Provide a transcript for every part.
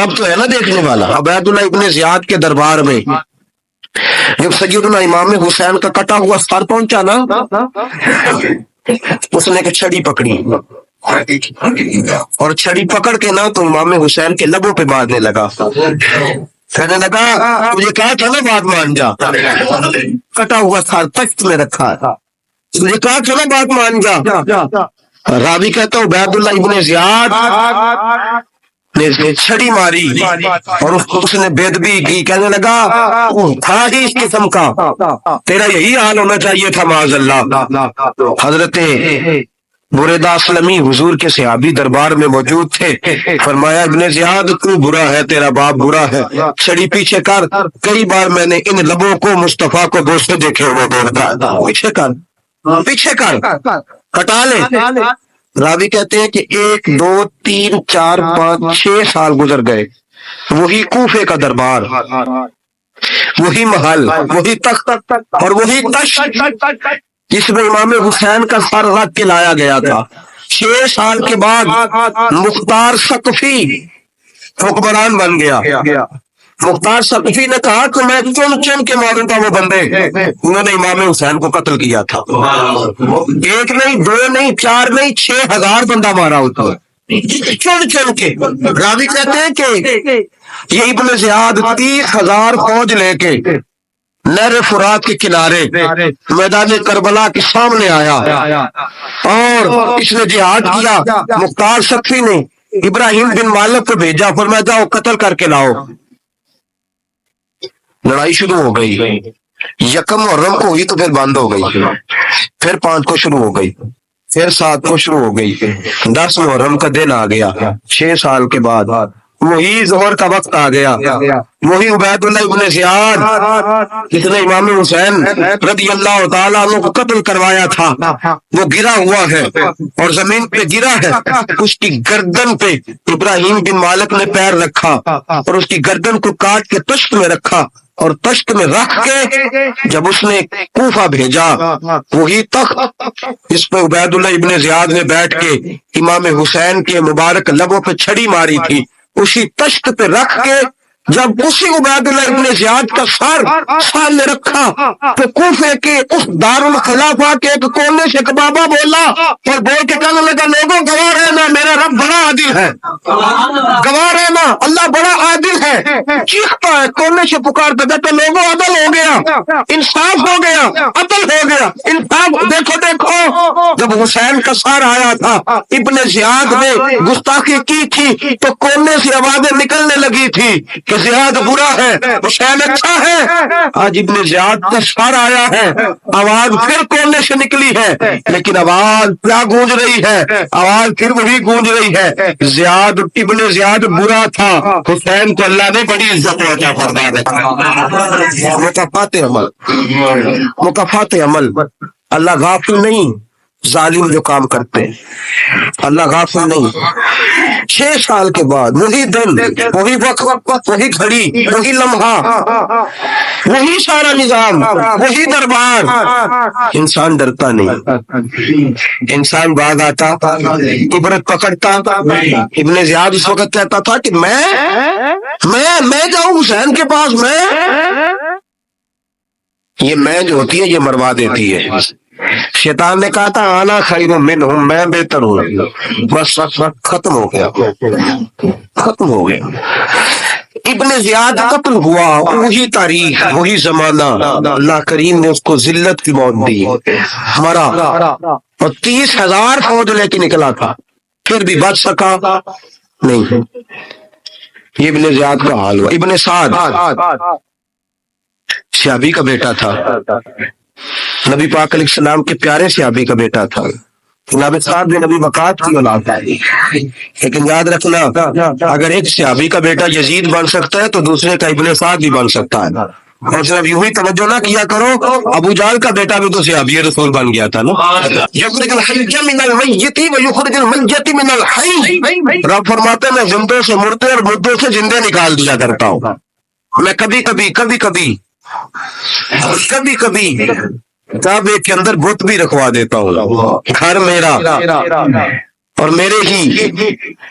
رب تو ہے نا دیکھنے والا. عبیداللہ ابن زیاد کے دربار میں جب سیدنا امام حسین کا کٹا ہوا سر پہنچا نا، اس نے ایک چھڑی پکڑی اور چھڑی پکڑ کے نا تو امام حسین کے لبوں پہ باندھنے لگا. کہنے لگا مجھے کہا تھا نا بات مان جا، کٹا ہوا سر تخت میں رکھا ہے، مجھے کہا تھا نا بات مان جا. راوی کہتا ہوں عبیداللہ ابن زیاد نے چھڑی ماری اور اس نے بے ادبی کی. کہنے لگا تھا ہی اس قسم کا، تیرا یہی حال ہونا چاہیے تھا معاذ اللہ. حضرت بریدہ اسلمی حضور کے صحابی دربار میں موجود تھے. فرمایا ابن زیاد تو برا ہے، تیرا باپ برا ہے، چھڑی پیچھے کر. کئی بار میں نے ان لبوں کو مصطفیٰ کو دوسرے دیکھے ہوئے دیکھا. پیچھے کر، پیچھے کر، ہٹا لے. راوی کہتے ہیں کہ 1 2 3 4 5 6 سال گزر گئے. وہی کوفے کا دربار، وہی محل، وہی تخت اور وہی تشت جس میں امام حسین کا سر رکھ کے لایا گیا تھا. 6 سال کے بعد مختار ثقفی حکمران بن گیا. مختار ثقفی نے کہا کہ میں چن چن کے ماروں گا وہ بندے انہوں نے امام حسین کو قتل کیا تھا. 1 نہیں 2 نہیں 4 نہیں 6000 بندہ مارا ہوتا ہے چن چن کے. راوی کہتے ہیں کہ یہ ابن زیاد 30,000 فوج لے کے نہر فرات کے کنارے میدان کربلا کے سامنے آیا اور اس نے جہاد کیا. مختار ثقفی نے ابراہیم بن مالک کو بھیجا، فرمایا جاؤ قتل کر کے لاؤ. لڑائی شروع ہو گئی. 1 محرم کو ہوئی تو پھر بند ہو گئی، پھر 5 کو شروع ہو گئی، پھر 7 کو شروع ہو گئی. 10 محرم کا دن آ گیا. 6 سال کے بعد وہی ظہر کا وقت آ گیا. وہی عبیداللہ ابن زیاد جس نے امام حسین رضی اللہ تعالیٰ عنہ کو قتل کروایا تھا وہ گرا ہوا ہے اور زمین پہ گرا ہے. اس کی گردن پہ ابراہیم بن مالک نے پیر رکھا اور اس کی گردن کو کاٹ کے تشت میں رکھا اور تشت میں رکھ کے جب اس نے کوفہ بھیجا وہی تخت جس پہ عبیداللہ ابن زیاد نے بیٹھ کے امام حسین کے مبارک لبوں پہ چھڑی ماری تھی اسی تشت پہ رکھ کے جب اسی عبیداللہ ابن زیاد کا سر سامنے رکھا تو کوفے کے اس دارالخلافہ کے ایک کونے سے ایک بابا بولا اور بول کے کہنے لگا لوگوں گواہ رہنا میرا رب بڑا عادل ہے، گواہ رہنا اللہ بڑا عادل ہے. چیختا ہے کونے سے پکارتا کہتا لوگوں عدل ہو گیا، انصاف ہو گیا، عدل ہو گیا، انصاف. دیکھو دیکھو جب حسین کا سر آیا تھا ابن زیاد نے گستاخی کی تھی تو کونے سے آوازیں نکلنے لگی تھی کہ زیاد برا ہے حسین اچھا ہے. آج ابن زیاد کا سر آیا ہے آواز پھر کونے سے نکلی ہے لیکن آواز کیا گونج رہی ہے؟ آواز پھر وہی گونج رہی ہے زیاد ابن زیاد برا تھا، حسین کو اللہ نے بڑی عزت عطا فرمایا. مکافات عمل، مکافات عمل. اللہ غافل نہیں ظالم جو کام کرتے ہیں، اللہ غافل نہیں. 6 سال کے بعد وہی دن، وہی وقت، وہی گھڑی، وہی لمحہ، وہی سارا نظام، وہی دربار. انسان ڈرتا نہیں، انسان باغ آتا، عبرت پکڑتا. ابن زیاد اس وقت کہتا تھا کہ میں جاؤں حسین کے پاس. میں جو ہوتی ہے یہ مروا دیتی ہے. شیطان نے کہا تھا آنا خیر منہم، میں بہتر ہوں. بس ختم ہو گیا، ختم ہو گیا. ابن زیاد قتل ہوا، وہی تاریخ، وہی زمانہ. اللہ کریم نے اس کو ذلت کی موت دی، مرا اور 30,000 فوج لے کے نکلا تھا پھر بھی بچ سکا نہیں. یہ ابن زیاد کا حال ہوا. ابن سعد صحابی کا بیٹا تھا، نبی پاک علیہ السلام کے پیارے صحابی کا بیٹا تھا. جناب سعد بن نبی وقاص کی اولاد ہے. لیکن یاد رکھنا اگر ایک صحابی کا بیٹا یزید بن سکتا ہے تو دوسرے کا ابن سعد بھی بن سکتا ہے. اور صرف یوں ہی توجہ نہ کیا کرو، ابو جہل کا بیٹا بھی تو صحابی رسول بن گیا تھا نا. یخرج الحی من المیت ویخرج المیت من الحی. رب فرماتے ہیں میں زندوں سے مردے اور مردوں سے زندے نکال دیا کرتا ہوں. میں کبھی کبھی کعبے کے اندر بت بھی رکھوا دیتا ہوں. گھر میرا اور میرے ہی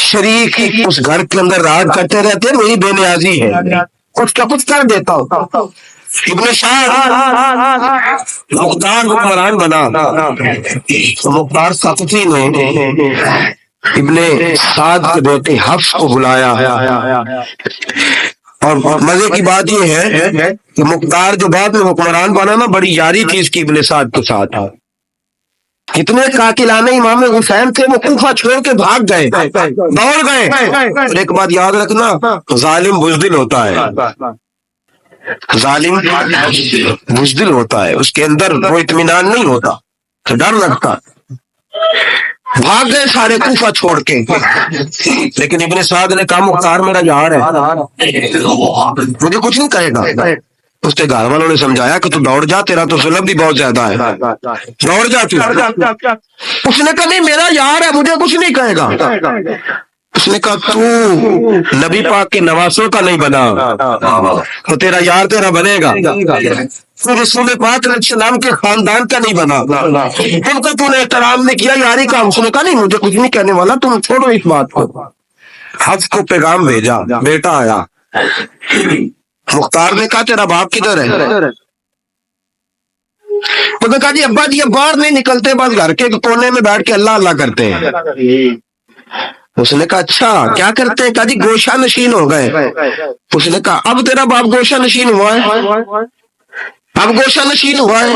شریک اس گھر کے اندر راج کرتے رہتے ہیں، میری بے نیازی ہے، کچھ کا کچھ کر دیتا ہوں۔ ابن سعد مختار حکمران بنا، مختار سقفی نے ابن سعد کے بیٹے حفص کو بلایا، اور مزے کی بات یہ ہے کہ مختار جو بعد میں حکمران بنا نا، بڑی یاری تھی اس کی ابن سعد کے ساتھ۔ کتنے قاتلان امام حسین تھے، وہ کوفہ چھوڑ کے بھاگ گئے، دوڑ گئے۔ اور ایک بات یاد رکھنا، ظالم بزدل ہوتا ہے، ظالم بزدل ہوتا ہے، اس کے اندر وہ اطمینان نہیں ہوتا، تو ڈر لگتا۔ بھاگ گئے سارے کوفہ چھوڑ کے، لیکن ابن سعد نے کہا مختار میرا یار ہے، مجھے کچھ نہیں کہے گا۔ اس کے گھر والوں نے سمجھایا کہ تو دوڑ جا، تیرا تو ظلم بھی بہت زیادہ ہے، دوڑ جا تو۔ اس نے کہا نہیں میرا یار ہے، مجھے کچھ نہیں کہے گا۔ اس نے کہا تو نبی پاک کے نواسوں کا نہیں بنا تو تیرا یار تیرا بنے گا، تو رسول پاک علیہ السلام کے خاندان کا نہیں بنا، ان کا تو نے احترام نہیں کیا، یاری کا۔ اس نے کہا نہیں مجھے کچھ نہیں کہنے والا، تم چھوڑو اس بات کو۔ حفص کو پیغام بھیجا، بیٹا آیا۔ مختار نے کہا تیرا باپ کدھر ہے؟ اس نے کہا جی ابا جی اب باہر نہیں نکلتے، بس گھر کے کونے میں بیٹھ کے اللہ اللہ کرتے ہیں۔ اس نے کہا اچھا کیا کرتے ہیں؟ کہا جی گوشہ نشین ہو گئے۔ اس نے کہا اب تیرا باپ گوشہ نشین ہوا ہے؟ اب گوشہ نشین ہوا ہے۔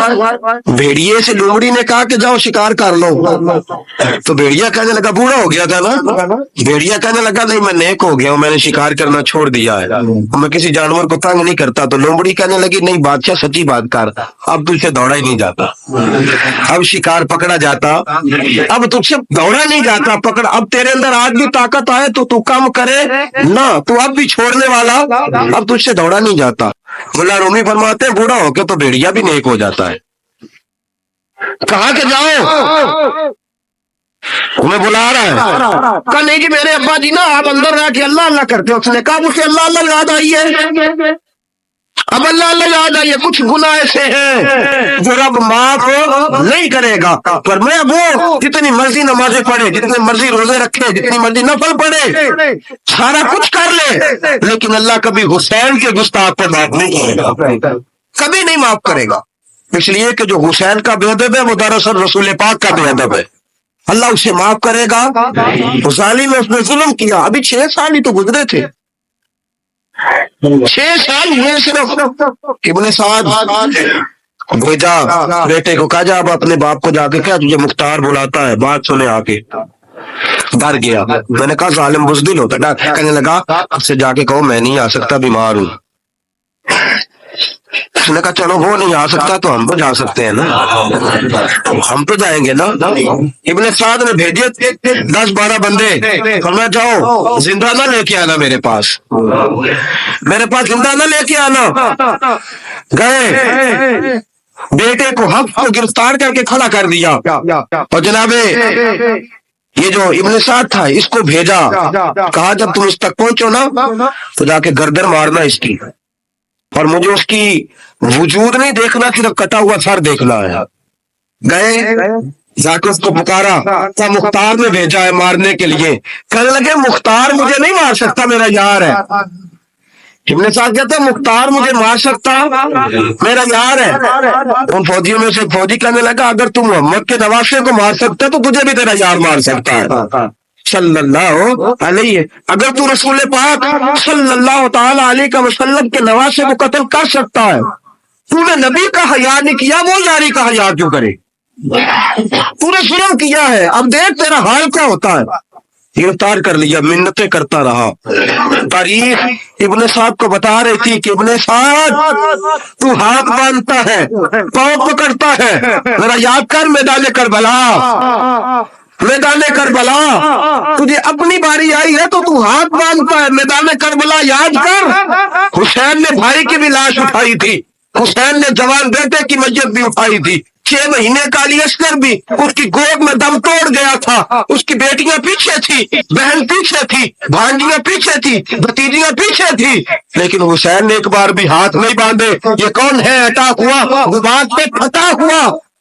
بھیڑیے سے لومڑی نے کہا کہ جاؤ شکار کر لو، تو بھیڑیا کہنے لگا بوڑھا ہو گیا تھا نا، بھیڑیا کہنے لگا نہیں میں نیک ہو گیا ہوں، میں نے شکار کرنا چھوڑ دیا ہے، میں کسی جانور کو تنگ نہیں کرتا۔ تو لومڑی کہنے لگی نہیں بادشاہ سچی بات کر، اب تجھ سے دوڑا ہی نہیں جاتا، اب شکار پکڑا جاتا، اب تجھ سے دوڑا نہیں جاتا، پکڑ اب تیرے اندر آج بھی طاقت آئے تو کم کرے نہ، تو اب بھی چھوڑنے والا، اب تجھ سے دوڑا نہیں جاتا۔ مولا رومی فرماتے ہیں بوڑھا ہو کے تو بھیڑیا بھی نیک ہو جاتا ہے۔ کہا کہ جاؤ تمہیں بلا رہا ہے۔ کہا نہیں جی میرے ابا جی نا آپ اندر رہ کے اللہ اللہ کرتے ہو۔ اس نے کہا مجھے اللہ اللہ یاد آئی ہے، اب اللہ اللہ یاد آئی ہے، کچھ گناہ ایسے ہیں جو رب معاف نہیں کرے گا، پر میں وہ جتنی مرضی نمازیں پڑھے، جتنے مرضی روزے رکھے، جتنی مرضی نفل پڑھے، سارا کچھ کر لے، لیکن اللہ کبھی حسین کے گستاخ پہ معاف نہیں کرے گا، کبھی نہیں معاف کرے گا۔ اس لیے کہ جو حسین کا بے ادب ہے وہ دراصل رسول پاک کا بے ادب ہے، اللہ اسے معاف کرے گا۔ ظالم میں اس نے ظلم کیا، ابھی 6 سال ہی تو گزرے تھے، 6 سال ہوئے صرف۔ ابن سعد بھیجا بیٹے کو، کہا جا اب اپنے باپ کو جا کے کیا تجھے مختار بلاتا ہے، بات سنے آ کے۔ ڈر گیا، میں نے کہا ظالم بزدل ہوتا، کہنے لگا اب سے جا کے کہو میں نہیں آ سکتا، بیمار ہوں۔ اس نے کہا چلو وہ نہیں آ سکتا تو ہم تو جا سکتے ہیں نا، ہم تو جائیں گے نا۔ ابن سعد نے بھیجے 10-12 بندے، فرمایا جاؤ زندہ نہ لے کے آنا، میرے پاس زندہ نہ لے کے آنا۔ گئے، بیٹے کو حفص کو گرفتار کر کے کھڑا کر دیا، اور جناب یہ جو ابن سعد تھا اس کو بھیجا، کہا جب تم اس تک پہنچو نا تو جا کے گردن مارنا اس کی، اور مجھے اس کی وجود نہیں دیکھنا، صرف کٹا ہوا سر دیکھنا ہے۔ گئے جا کے اس کو پکارا، کیا مختار نے بھیجا ہے مارنے کے لیے؟ کہنے لگے مختار مجھے نہیں مار سکتا، میرا یار ہے۔ ابن سعد کہتا ہے مختار مجھے مار سکتا، میرا یار ہے۔ ان فوجیوں میں سے فوجی کہنے لگا اگر تم محمد کے نواسے کو مار سکتا تو تجھے بھی تیرا یار مار سکتا ہے صلی اللہ علیہ، اگر تو رسول پاک صلی اللہ تعالی علیہ وسلم کے نواسے کو قتل کر سکتا ہے، تو نے نبی کا حیا نہیں کیا، وہ یاری کا حیا کیوں کرے؟ تو نے ظلم کیا ہے، اب دیکھ تیرا حال کیا ہوتا ہے۔ گرفتار کر لیا، منتیں کرتا رہا۔ تاریخ ابن سعد کو بتا رہی تھی کہ ابن سعد تو ہاتھ باندھتا ہے، پاؤں پکڑتا ہے، ذرا یاد کر میدان کربلا، میدان کربلا تجھے اپنی باری آئی ہے تو ہاتھ باندھتا ہے، میدان کربلا یاد کر۔ حسین نے بھائی کی بھی لاش اٹھائی تھی، حسین نے جوان بیٹے کی میت بھی اٹھائی تھی، 6 مہینے کا علی اصغر بھی اس کی گود میں دم توڑ گیا تھا، اس کی بیٹیاں پیچھے تھی، بہن پیچھے تھی، بھانجیاں پیچھے تھی، بھتیجیاں پیچھے تھی، لیکن حسین نے ایک بار بھی ہاتھ نہیں باندھے۔ یہ کون ہے؟ اٹیک ہوا، غبار پہ پھٹا ہوا